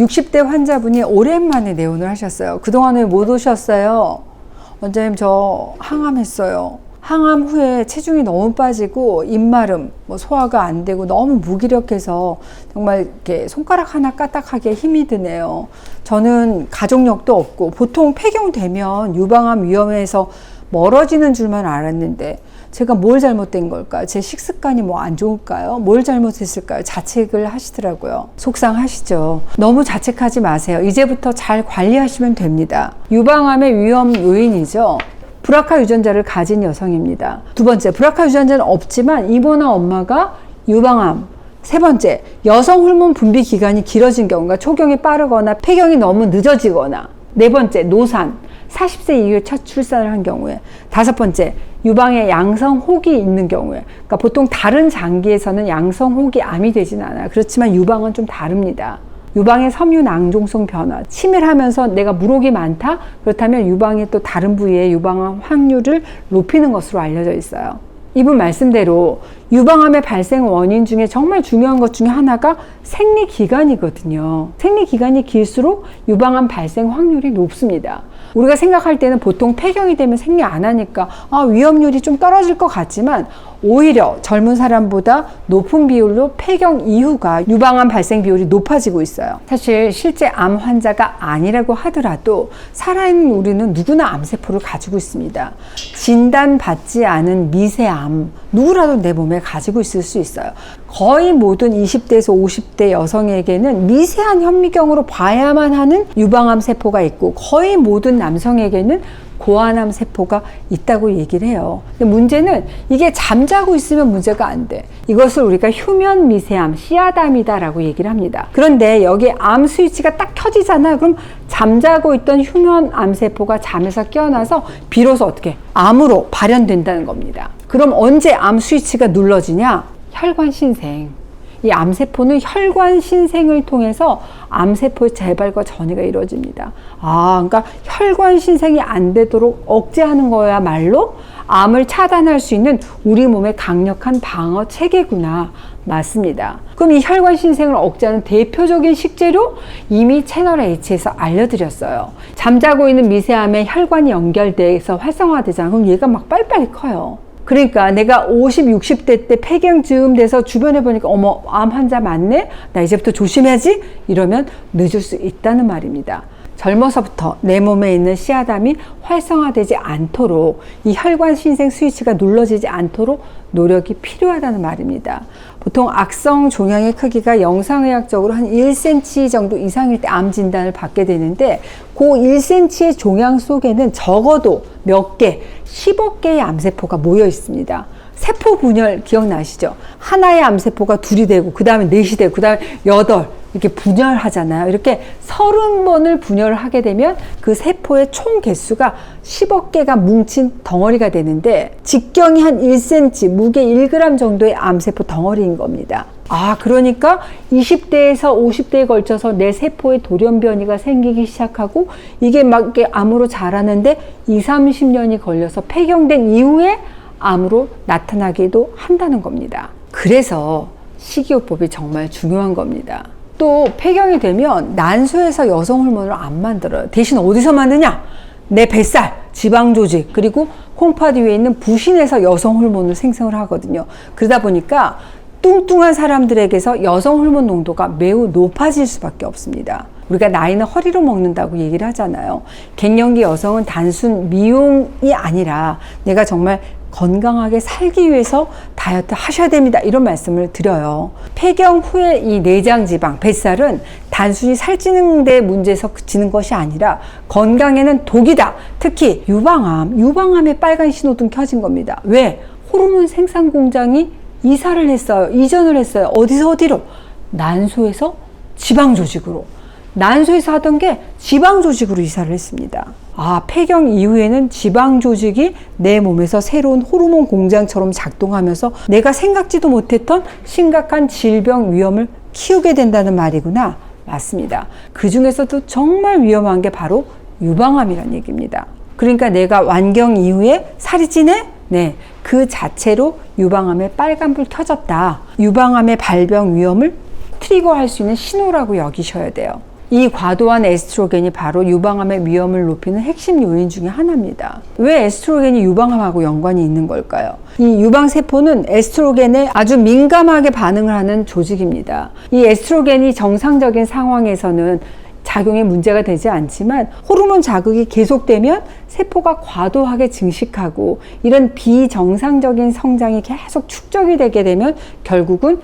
60대 환자분이 오랜만에 내원을 하셨어요. 그동안 왜 못 오셨어요? 원장님, 저 항암했어요. 항암 후에 체중이 너무 빠지고 입마름, 소화가 안 되고 너무 무기력해서 정말 이렇게 손가락 하나 까딱하기에 힘이 드네요. 저는 가족력도 없고 보통 폐경되면 유방암 위험에서 멀어지는 줄만 알았는데 제가 뭘 잘못된 걸까? 제 식습관이 안 좋을까요? 뭘 잘못했을까요? 자책을 하시더라고요. 속상하시죠? 너무 자책하지 마세요. 이제부터 잘 관리하시면 됩니다. 유방암의 위험 요인이죠. 브라카 유전자를 가진 여성입니다. 두 번째, 브라카 유전자는 없지만 이모나 엄마가 유방암. 세 번째, 여성 호르몬 분비 기간이 길어진 경우가 초경이 빠르거나 폐경이 너무 늦어지거나. 네 번째, 노산. 40세 이후에 첫 출산을 한 경우에. 다섯 번째, 유방에 양성 혹이 있는 경우에. 그러니까 보통 다른 장기에서는 양성 혹이 암이 되진 않아요. 그렇지만 유방은 좀 다릅니다. 유방의 섬유 낭종성 변화, 치밀하면서 내가 물혹이 많다? 그렇다면 유방의 또 다른 부위에 유방암 확률을 높이는 것으로 알려져 있어요. 이분 말씀대로 유방암의 발생 원인 중에 정말 중요한 것 중에 하나가 생리기간이거든요. 생리기간이 길수록 유방암 발생 확률이 높습니다. 우리가 생각할 때는 보통 폐경이 되면 생리 안 하니까 위험률이 좀 떨어질 것 같지만 오히려 젊은 사람보다 높은 비율로 폐경 이후가 유방암 발생 비율이 높아지고 있어요. 사실 실제 암 환자가 아니라고 하더라도 살아있는 우리는 누구나 암세포를 가지고 있습니다. 진단받지 않은 미세암 누구라도 내 몸에 가지고 있을 수 있어요. 거의 모든 20대에서 50대 여성에게는 미세한 현미경으로 봐야만 하는 유방암 세포가 있고 거의 모든 남성에게는 고환암 세포가 있다고 얘기를 해요. 근데 문제는 이게 잠자고 있으면 문제가 안 돼. 이것을 우리가 휴면 미세암, 씨앗암이다라고 얘기를 합니다. 그런데 여기 암 스위치가 딱 켜지잖아요. 그럼 잠자고 있던 휴면 암 세포가 잠에서 깨어나서 비로소 어떻게 암으로 발현된다는 겁니다. 그럼 언제 암 스위치가 눌러지냐? 혈관 신생. 이 암세포는 혈관 신생을 통해서 암세포의 재발과 전이가 이루어집니다. 그러니까 혈관 신생이 안 되도록 억제하는 거야말로 암을 차단할 수 있는 우리 몸의 강력한 방어 체계구나. 맞습니다. 그럼 이 혈관 신생을 억제하는 대표적인 식재료 이미 채널 H에서 알려드렸어요. 잠자고 있는 미세암에 혈관이 연결돼서 활성화되잖아. 그럼 얘가 막 빨리빨리 커요. 그러니까 내가 50, 60대 때 폐경 즈음 돼서 주변에 보니까 어머 암 환자 많네? 나 이제부터 조심해야지? 이러면 늦을 수 있다는 말입니다. 젊어서부터 내 몸에 있는 씨앗암이 활성화되지 않도록 이 혈관 신생 스위치가 눌러지지 않도록 노력이 필요하다는 말입니다. 보통 악성 종양의 크기가 영상의학적으로 한 1cm 정도 이상일 때 암 진단을 받게 되는데 그 1cm의 종양 속에는 적어도 몇 개, 10억 개의 암세포가 모여 있습니다. 세포 분열 기억나시죠? 하나의 암세포가 둘이 되고 그 다음에 넷이 되고 그 다음에 8 이렇게 분열하잖아요. 이렇게 30번을 분열을 하게 되면 그 세포의 총 개수가 10억 개가 뭉친 덩어리가 되는데 직경이 한 1cm, 무게 1g 정도의 암세포 덩어리인 겁니다. 그러니까 20대에서 50대에 걸쳐서 내 세포에 돌연변이가 생기기 시작하고 이게 막 이렇게 암으로 자라는데 20, 30년이 걸려서 폐경된 이후에 암으로 나타나기도 한다는 겁니다. 그래서 식이요법이 정말 중요한 겁니다. 또 폐경이 되면 난소에서 여성 호르몬을 안 만들어요. 대신 어디서 만드냐? 내 뱃살, 지방 조직, 그리고 콩팥 위에 있는 부신에서 여성 호르몬을 생성을 하거든요. 그러다 보니까 뚱뚱한 사람들에게서 여성 호르몬 농도가 매우 높아질 수밖에 없습니다. 우리가 나이는 허리로 먹는다고 얘기를 하잖아요. 갱년기 여성은 단순 미용이 아니라 내가 정말 건강하게 살기 위해서 다이어트 하셔야 됩니다. 이런 말씀을 드려요. 폐경 후에 이 내장 지방, 뱃살은 단순히 살찌는 데 문제에서 그치는 것이 아니라 건강에는 독이다. 특히 유방암의 빨간 신호등 켜진 겁니다. 왜? 호르몬 생산 공장이 이사를 했어요. 이전을 했어요. 어디서 어디로? 난소에서 지방 조직으로. 난소에서 하던 게 지방 조직으로 이사를 했습니다. 폐경 이후에는 지방 조직이 내 몸에서 새로운 호르몬 공장처럼 작동하면서 내가 생각지도 못했던 심각한 질병 위험을 키우게 된다는 말이구나. 맞습니다. 그 중에서도 정말 위험한 게 바로 유방암이란 얘기입니다. 그러니까 내가 완경 이후에 살이 찌네? 네, 그 자체로 유방암에 빨간불 켜졌다. 유방암의 발병 위험을 트리거할 수 있는 신호라고 여기셔야 돼요. 이 과도한 에스트로겐이 바로 유방암의 위험을 높이는 핵심 요인 중에 하나입니다. 왜 에스트로겐이 유방암하고 연관이 있는 걸까요? 이 유방세포는 에스트로겐에 아주 민감하게 반응을 하는 조직입니다. 이 에스트로겐이 정상적인 상황에서는 작용에 문제가 되지 않지만 호르몬 자극이 계속되면 세포가 과도하게 증식하고 이런 비정상적인 성장이 계속 축적이 되게 되면 결국은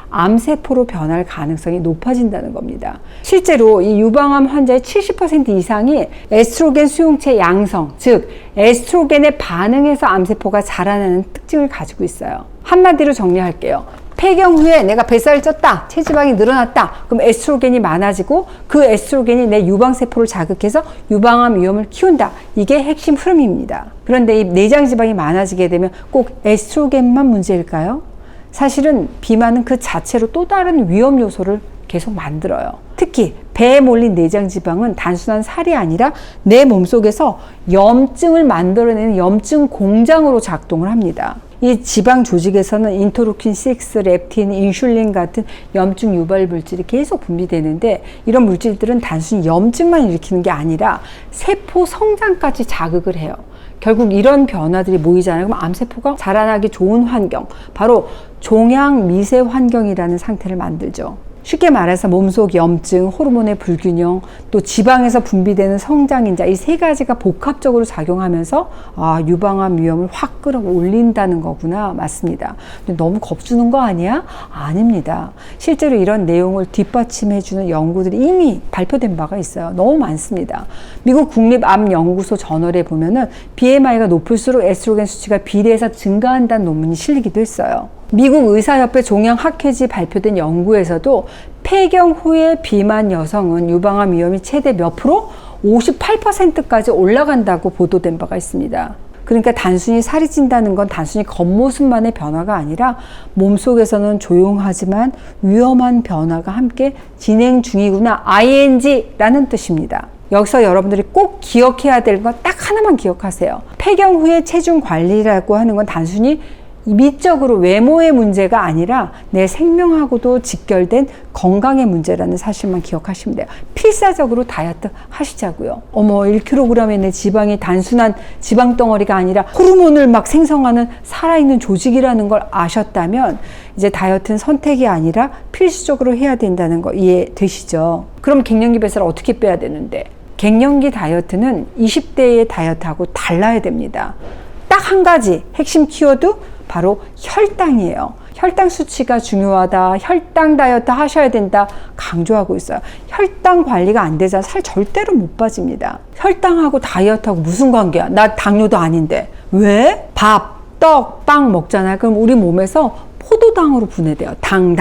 암세포로 변할 가능성이 높아진다는 겁니다. 실제로 이 유방암 환자의 70% 이상이 에스트로겐 수용체 양성, 즉 에스트로겐에 반응해서 암세포가 자라나는 특징을 가지고 있어요. 한마디로 정리할게요. 폐경 후에 내가 뱃살을 쪘다, 체지방이 늘어났다, 그럼 에스트로겐이 많아지고 그 에스트로겐이 내 유방세포를 자극해서 유방암 위험을 키운다. 이게 핵심 흐름입니다. 그런데 이 내장지방이 많아지게 되면 꼭 에스트로겐만 문제일까요? 사실은 비만은 그 자체로 또 다른 위험 요소를 계속 만들어요. 특히 배에 몰린 내장지방은 단순한 살이 아니라 내 몸속에서 염증을 만들어내는 염증 공장으로 작동을 합니다. 이 지방 조직에서는 인터루킨 6, 렙틴, 인슐린 같은 염증 유발 물질이 계속 분비되는데 이런 물질들은 단순히 염증만 일으키는 게 아니라 세포 성장까지 자극을 해요. 결국 이런 변화들이 모이잖아요. 그럼 암세포가 자라나기 좋은 환경, 바로 종양 미세 환경이라는 상태를 만들죠. 쉽게 말해서 몸속 염증, 호르몬의 불균형, 또 지방에서 분비되는 성장인자 이 세 가지가 복합적으로 작용하면서 유방암 위험을 확 끌어올린다는 거구나. 맞습니다. 근데 너무 겁주는 거 아니야? 아닙니다. 실제로 이런 내용을 뒷받침해주는 연구들이 이미 발표된 바가 있어요. 너무 많습니다. 미국 국립암연구소 저널에 보면은 BMI가 높을수록 에스트로겐 수치가 비례해서 증가한다는 논문이 실리기도 했어요. 미국 의사협회 종양학회지 발표된 연구에서도 폐경 후에 비만 여성은 유방암 위험이 최대 몇 프로? 58%까지 올라간다고 보도된 바가 있습니다. 그러니까 단순히 살이 찐다는 건 단순히 겉모습만의 변화가 아니라 몸속에서는 조용하지만 위험한 변화가 함께 진행 중이구나. ING라는 뜻입니다. 여기서 여러분들이 꼭 기억해야 될 건 딱 하나만 기억하세요. 폐경 후에 체중 관리라고 하는 건 단순히 미적으로 외모의 문제가 아니라 내 생명하고도 직결된 건강의 문제라는 사실만 기억하시면 돼요. 필사적으로 다이어트 하시자고요. 1kg의 내 지방이 단순한 지방 덩어리가 아니라 호르몬을 막 생성하는 살아있는 조직이라는 걸 아셨다면 이제 다이어트는 선택이 아니라 필수적으로 해야 된다는 거 이해되시죠? 그럼 갱년기 뱃살을 어떻게 빼야 되는데? 갱년기 다이어트는 20대의 다이어트하고 달라야 됩니다. 딱 한 가지 핵심 키워드 바로 혈당이에요. 혈당 수치가 중요하다. 혈당 다이어트 하셔야 된다. 강조하고 있어요. 혈당 관리가 안 되자 살 절대로 못 빠집니다. 혈당하고 다이어트하고 무슨 관계야? 나 당뇨도 아닌데. 왜? 밥, 떡, 빵 먹잖아요. 그럼 우리 몸에서 포도당으로 분해돼요. 당.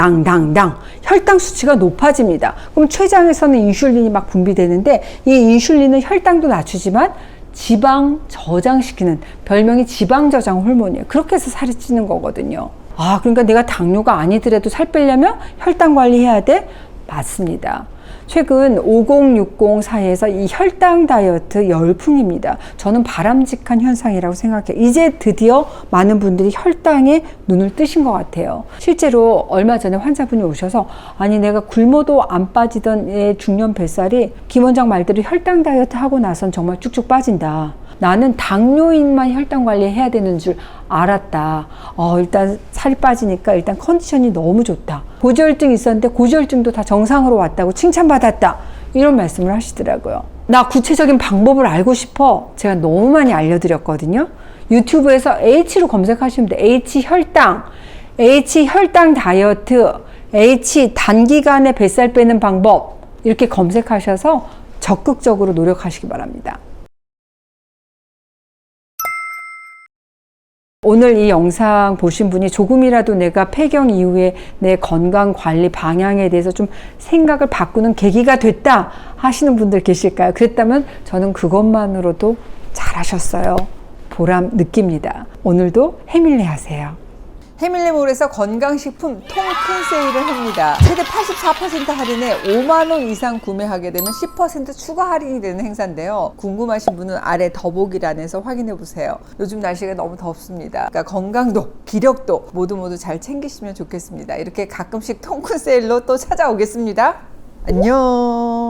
혈당 수치가 높아집니다. 그럼 췌장에서는 인슐린이 막 분비되는데 이 인슐린은 혈당도 낮추지만 지방 저장시키는, 별명이 지방 저장 호르몬이에요. 그렇게 해서 살이 찌는 거거든요. 그러니까 내가 당뇨가 아니더라도 살 빼려면 혈당 관리해야 돼? 맞습니다. 최근 5060 사이에서 이 혈당 다이어트 열풍입니다. 저는 바람직한 현상이라고 생각해요. 이제 드디어 많은 분들이 혈당에 눈을 뜨신 것 같아요. 실제로 얼마 전에 환자분이 오셔서 아니 내가 굶어도 안 빠지던 애 중년 뱃살이 김 원장 말대로 혈당 다이어트 하고 나선 정말 쭉쭉 빠진다. 나는 당뇨인만 혈당 관리해야 되는 줄 알았다. 일단 살이 빠지니까 일단 컨디션이 너무 좋다. 고지혈증이 있었는데 고지혈증도 다 정상으로 왔다고 칭찬받았다. 이런 말씀을 하시더라고요. 나 구체적인 방법을 알고 싶어. 제가 너무 많이 알려드렸거든요. 유튜브에서 H로 검색하시면 돼요. H혈당, H혈당 다이어트, H 단기간에 뱃살 빼는 방법 이렇게 검색하셔서 적극적으로 노력하시기 바랍니다. 오늘 이 영상 보신 분이 조금이라도 내가 폐경 이후에 내 건강 관리 방향에 대해서 좀 생각을 바꾸는 계기가 됐다 하시는 분들 계실까요? 그랬다면 저는 그것만으로도 잘하셨어요. 보람 느낍니다. 오늘도 해밀리 하세요. 해밀리몰에서 건강식품 통큰 세일을 합니다. 최대 84% 할인에 5만 원 이상 구매하게 되면 10% 추가 할인이 되는 행사인데요. 궁금하신 분은 아래 더보기란에서 확인해 보세요. 요즘 날씨가 너무 덥습니다. 그러니까 건강도 기력도 모두 잘 챙기시면 좋겠습니다. 이렇게 가끔씩 통큰 세일로 또 찾아오겠습니다. 안녕.